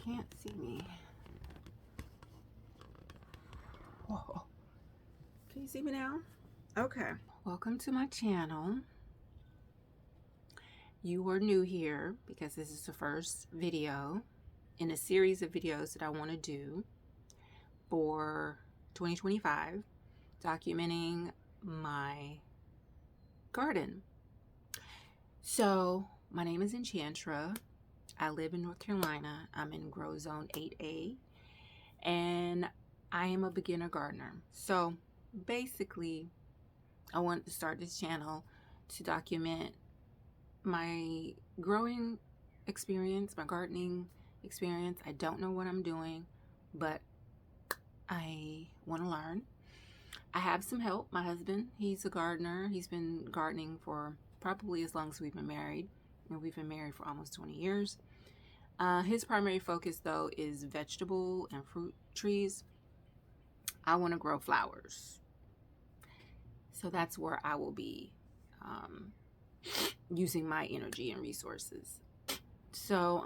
can't see me. Whoa. Can you see me now? Okay. Welcome to my channel. You are new here because this is the first video in a series of videos that I want to do for 2025, documenting my garden. So my name is Enchantra. I live in North Carolina. I'm in Grow Zone 8A, and I am a beginner gardener. So basically, I wanted to start this channel to document my growing experience, my gardening experience. I don't know what I'm doing, but I want to learn. I have some help. My husband, he's a gardener. He's been gardening for probably as long as we've been married, and we've been married for almost 20 years. His primary focus, though, is vegetable and fruit trees. I want to grow flowers. So that's where I will be using my energy and resources. So,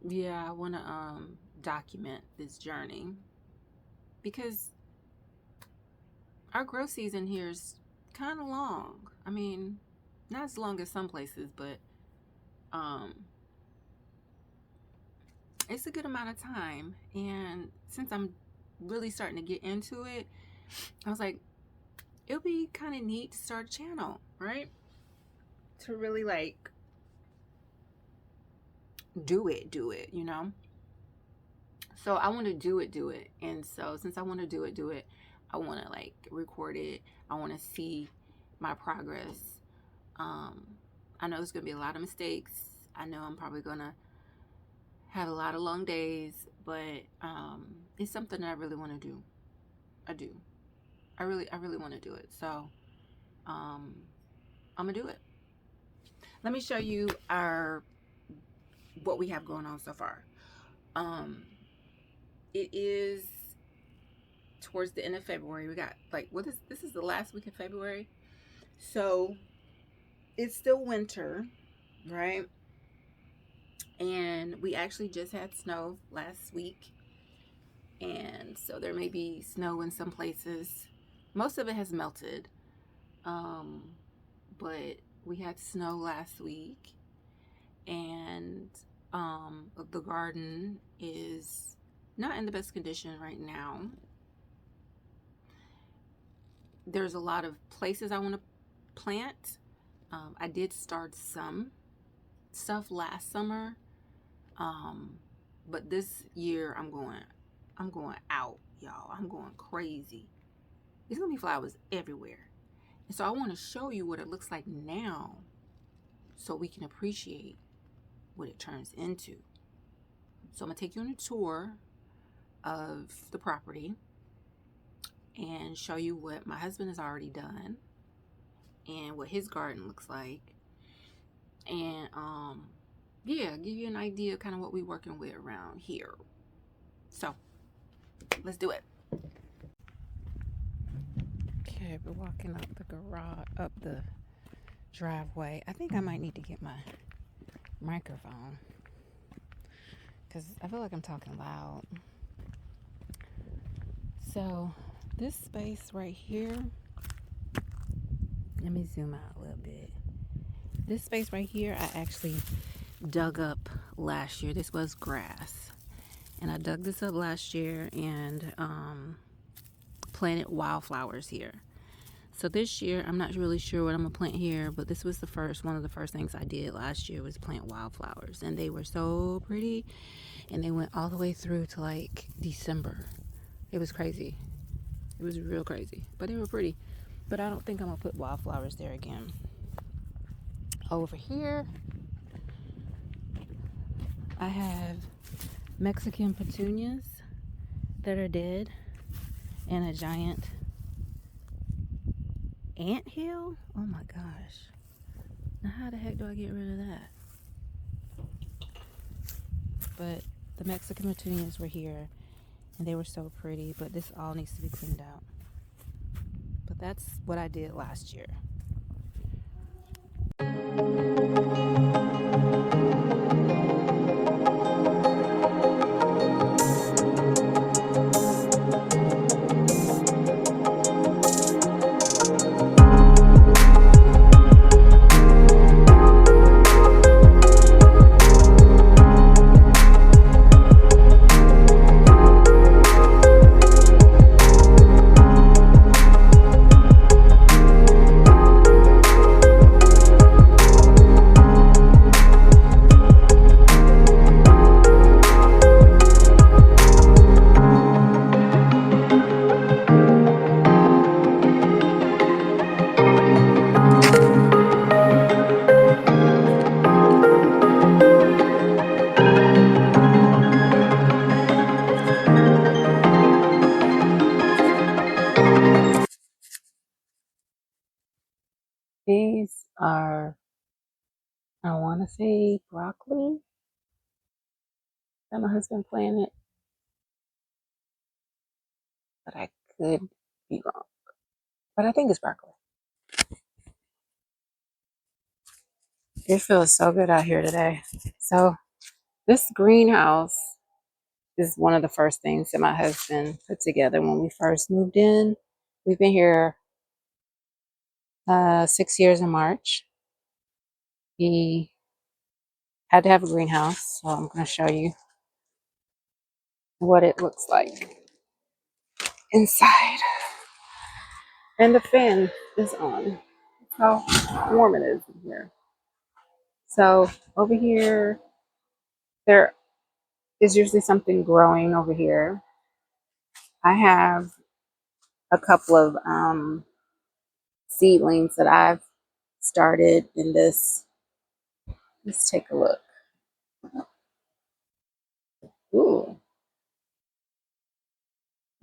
yeah, I want to document this journey because our grow season here is kind of long. I mean, not as long as some places, but it's a good amount of time. And since I'm really starting to get into it, I was like, it'll be kind of neat to start a channel, right? To really like do it, you know? So I want to do it. And so since I want to do it, I want to like record it. I want to see my progress. I know there's going to be a lot of mistakes. I know I'm probably going to have a lot of long days, but it's something that I really want to do. I really want to do it. So I'm gonna do it. Let me show you what we have going on so far. It is towards the end of February. We got like, this is the last week of February, so it's still winter, right? And we actually just had snow last week, and so there may be snow in some places. Most of it has melted, but we had snow last week, and the garden is not in the best condition right now. There's a lot of places I want to plant. I did start some stuff last summer, but this year I'm going out, y'all. I'm going crazy. There's gonna be flowers everywhere, and so I want to show you what it looks like now, so we can appreciate what it turns into. So I'm gonna take you on a tour of the property and show you what my husband has already done and what his garden looks like, and yeah, give you an idea of kind of what we're working with around here. So let's do it. Okay, we're walking up the garage, up the driveway. I think I might need to get my microphone because I feel like I'm talking loud. So this space right here, let me zoom out a little bit. This space right here, I actually dug up last year. This was grass, and I dug this up last year and planted wildflowers here. So this year, I'm not really sure what I'm gonna plant here, but this was one of the first things I did last year was plant wildflowers, and they were so pretty, and they went all the way through to like December. It was crazy. It was real crazy, but they were pretty. But I don't think I'm gonna put wildflowers there again. Over here, I have Mexican petunias that are dead, and a giant anthill. Oh my gosh. Now how the heck do I get rid of that? But the Mexican petunias were here, and they were so pretty, but this all needs to be cleaned out. But that's what I did last year. want to say broccoli that my husband planted, but I could be wrong. But I think it's broccoli. It feels so good out here today. So this greenhouse is one of the first things that my husband put together when we first moved in. We've been here 6 years in March. He had to have a greenhouse, so I'm going to show you what it looks like inside. And the fan is on. That's how warm it is in here. So over here, there is usually something growing over here. I have a couple of seedlings that I've started in this. Let's take a look. Ooh,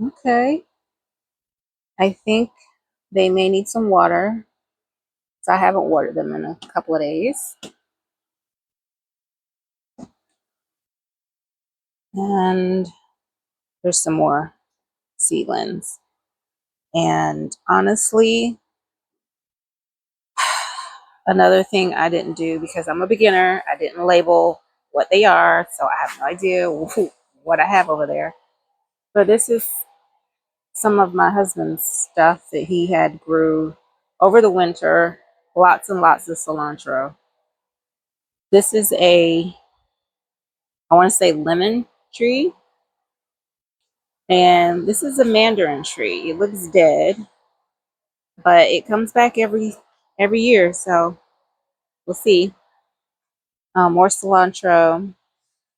okay. I think they may need some water. So I haven't watered them in a couple of days. And there's some more seedlings. And honestly, another thing I didn't do because I'm a beginner, I didn't label what they are. So I have no idea what I have over there. But this is some of my husband's stuff that he had grew over the winter. Lots and lots of cilantro. This is I want to say lemon tree. And this is a mandarin tree. It looks dead, but it comes back every year. So we'll see. More cilantro.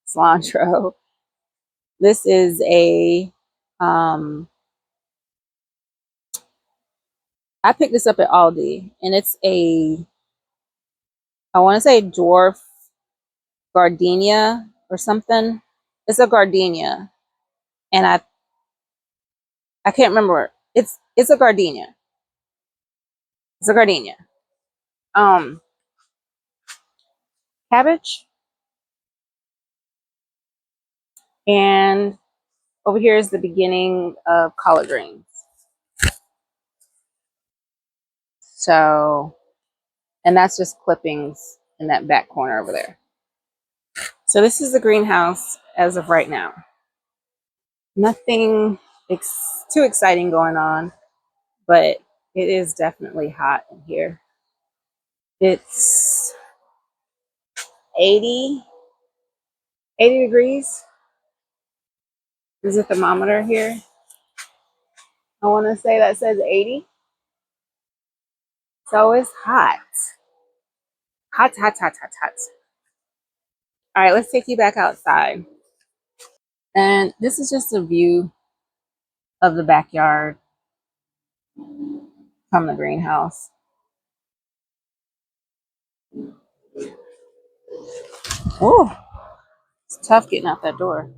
Cilantro. This is I picked this up at Aldi, and it's I want to say dwarf gardenia or something. It's a gardenia, and I can't remember. It's a gardenia. It's a gardenia. Um, Cabbage, and over here is the beginning of collard greens. So, and that's just clippings in that back corner over there. So this is the greenhouse as of right now. Nothing too exciting going on, but it is definitely hot in here. It's 80 degrees. There's a thermometer here. I want to say that says 80. So it's hot. Hot, hot, hot, hot, hot. All right, let's take you back outside. And this is just a view of the backyard from the greenhouse. Oh, it's tough getting out that door.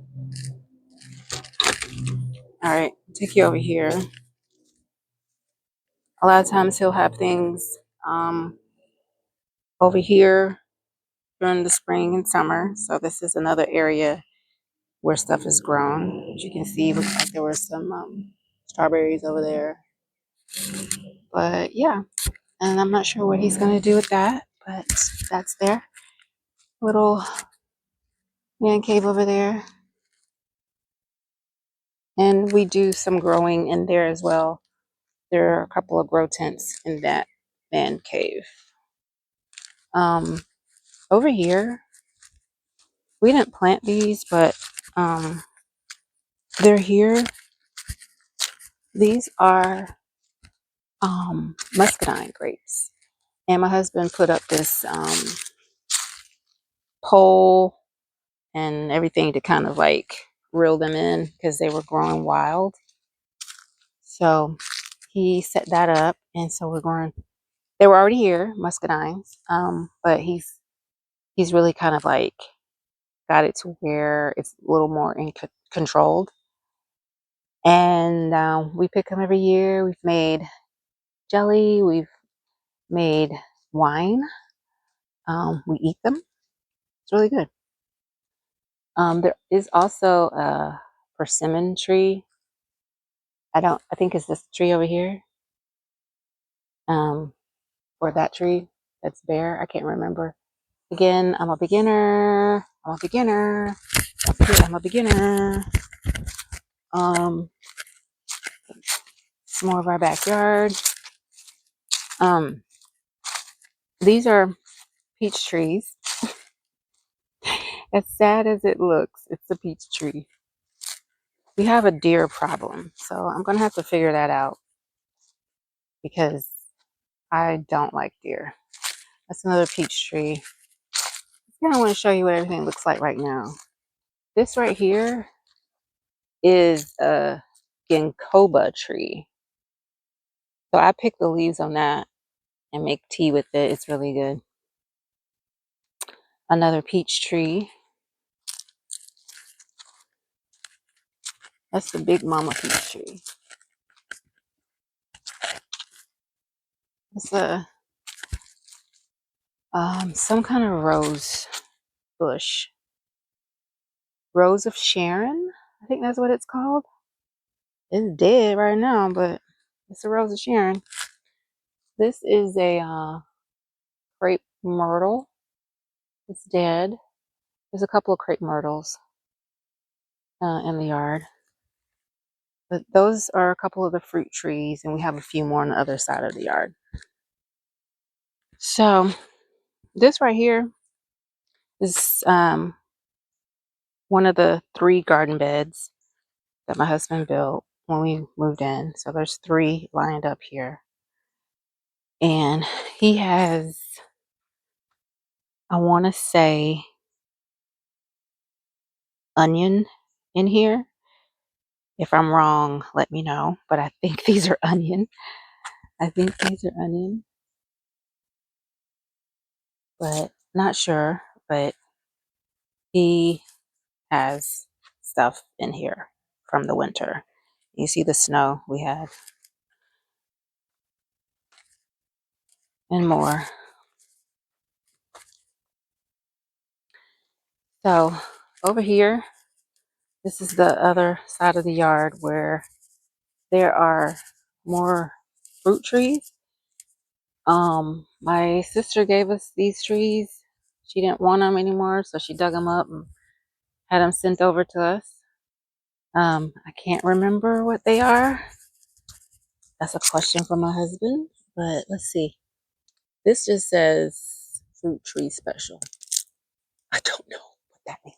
All right, take you over here. A lot of times he'll have things over here during the spring and summer. So this is another area where stuff is grown. As you can see, looks like there were some strawberries over there. But yeah, and I'm not sure what he's going to do with that, but that's their little man cave over there. And we do some growing in there as well. There are a couple of grow tents in that man cave. Over here, we didn't plant these, but they're here. These are muscadine grapes. And my husband put up this pole and everything to kind of like reel them in because they were growing wild. So he set that up, and so they were already here, muscadines, but he's really kind of like got it to where it's a little more controlled. And we pick them every year. We've made jelly, we've made wine, we eat them. It's really good. There is also a persimmon tree. I think it's this tree over here. Or that tree that's bare. I can't remember. Again, I'm a beginner. I'm a beginner. Don't forget, I'm a beginner. Some more of our backyard. These are peach trees. As sad as it looks, it's a peach tree. We have a deer problem, so I'm gonna have to figure that out because I don't like deer. That's another peach tree. I want to show you what everything looks like right now. This right here is a ginkgo tree. So I pick the leaves on that and make tea with it. It's really good. Another peach tree. That's the big mama peach tree. It's a some kind of rose bush. Rose of Sharon, I think that's what it's called. It's dead right now, but it's a rose of Sharon. This is a crepe myrtle. It's dead. There's a couple of crepe myrtles in the yard. But those are a couple of the fruit trees, and we have a few more on the other side of the yard. So this right here is one of the 3 garden beds that my husband built when we moved in. So there's 3 lined up here. And he has, I want to say, onion in here. If I'm wrong, let me know. But I think these are onion. I think these are onion. But not sure. But he has stuff in here from the winter. You see the snow we had and more. So over here, this is the other side of the yard where there are more fruit trees. My sister gave us these trees. She didn't want them anymore, so she dug them up and had them sent over to us. I can't remember what they are. That's a question for my husband, but let's see. This just says fruit tree special. I don't know what that means.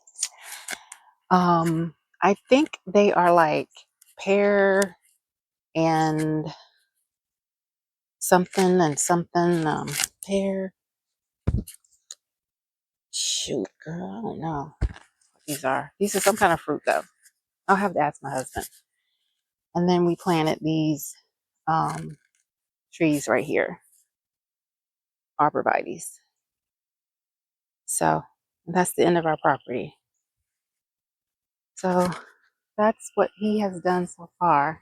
I think they are like pear and something and something. Pear. Shoot, girl, I don't know what these are. These are some kind of fruit though. I'll have to ask my husband. And then we planted these trees right here, arborvitaes. So that's the end of our property. So that's what he has done so far.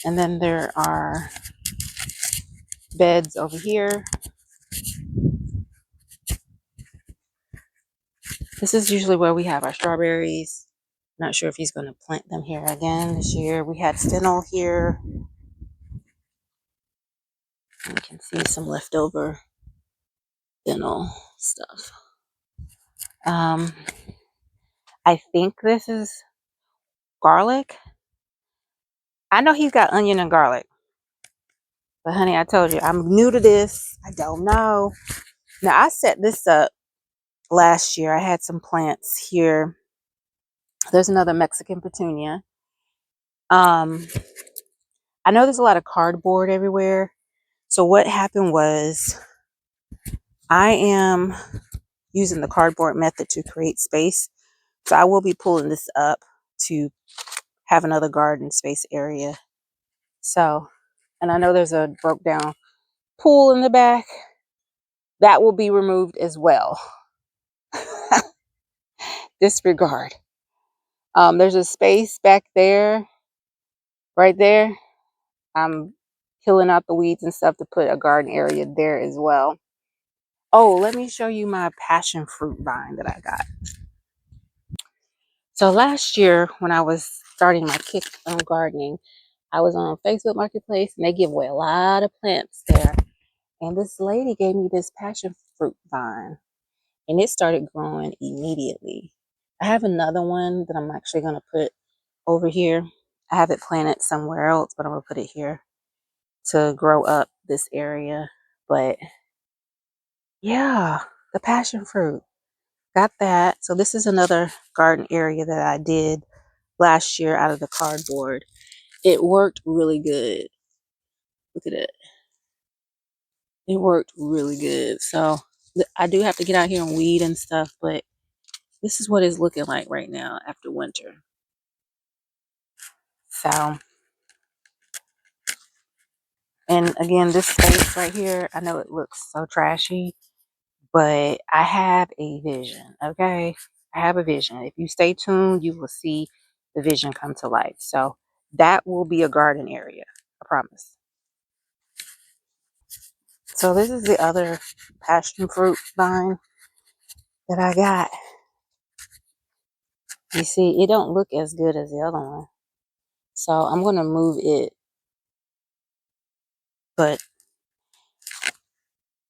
And then there are beds over here. This is usually where we have our strawberries. Not sure if he's going to plant them here again this year. We had fennel here. You can see some leftover fennel stuff. I think this is garlic. I know he's got onion and garlic. But honey, I told you, I'm new to this. I don't know. Now, I set this up last year. I had some plants here. There's another Mexican petunia. I know there's a lot of cardboard everywhere. So what happened was I am using the cardboard method to create space. So I will be pulling this up to have another garden space area. So, and I know there's a broke down pool in the back. That will be removed as well. Disregard. There's a space back there, right there. I'm killing out the weeds and stuff to put a garden area there as well. Oh, let me show you my passion fruit vine that I got. So last year when I was starting my kick on gardening, I was on Facebook Marketplace and they give away a lot of plants there. And this lady gave me this passion fruit vine and it started growing immediately. I have another one that I'm actually going to put over here. I have it planted somewhere else, but I'm going to put it here to grow up this area. But yeah, the passion fruit. Got that. So this is another garden area that I did last year out of the cardboard. It worked really good. Look at it. It worked really good. So I do have to get out here and weed and stuff, but this is what it's looking like right now after winter. So, and again, this space right here, I know it looks so trashy, but I have a vision, okay? I have a vision. If you stay tuned, you will see the vision come to life. So that will be a garden area, I promise. So this is the other passion fruit vine that I got. You see, it don't look as good as the other one. So I'm going to move it, but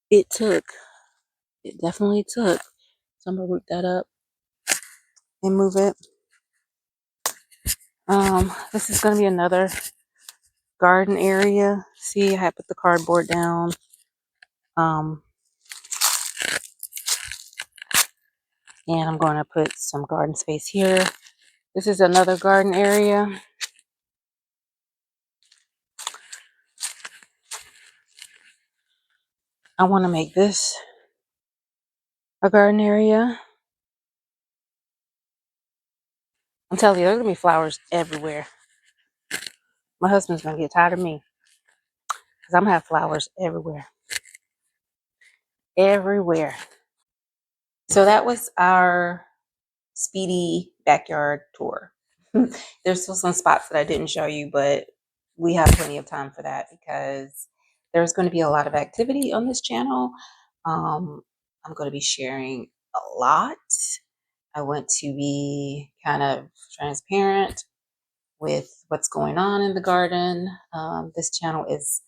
it definitely took. So I'm going to root that up and move it. This is going to be another garden area. See, I put the cardboard down. And I'm going to put some garden space here. This is another garden area. I want to make this a garden area. I'm telling you, there's going to be flowers everywhere. My husband's going to get tired of me because I'm going to have flowers everywhere. Everywhere. So that was our speedy backyard tour. There's still some spots that I didn't show you, but we have plenty of time for that because there's going to be a lot of activity on this channel. I'm going to be sharing a lot. I want to be kind of transparent with what's going on in the garden. This channel is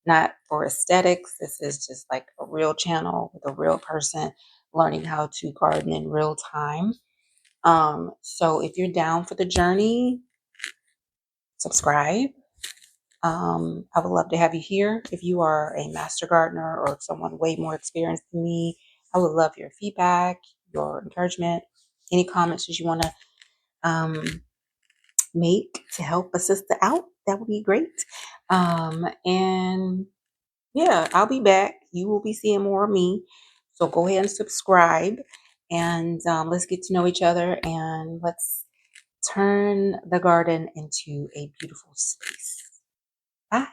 not for aesthetics. This is just like a real channel with a real person learning how to garden in real time. So if you're down for the journey, subscribe. I would love to have you here. If you are a master gardener or someone way more experienced than me, I would love your feedback, your encouragement, any comments that you want to make to help a sister out. That would be great. And yeah, I'll be back. You will be seeing more of me. So go ahead and subscribe and let's get to know each other and let's turn the garden into a beautiful space. Bye.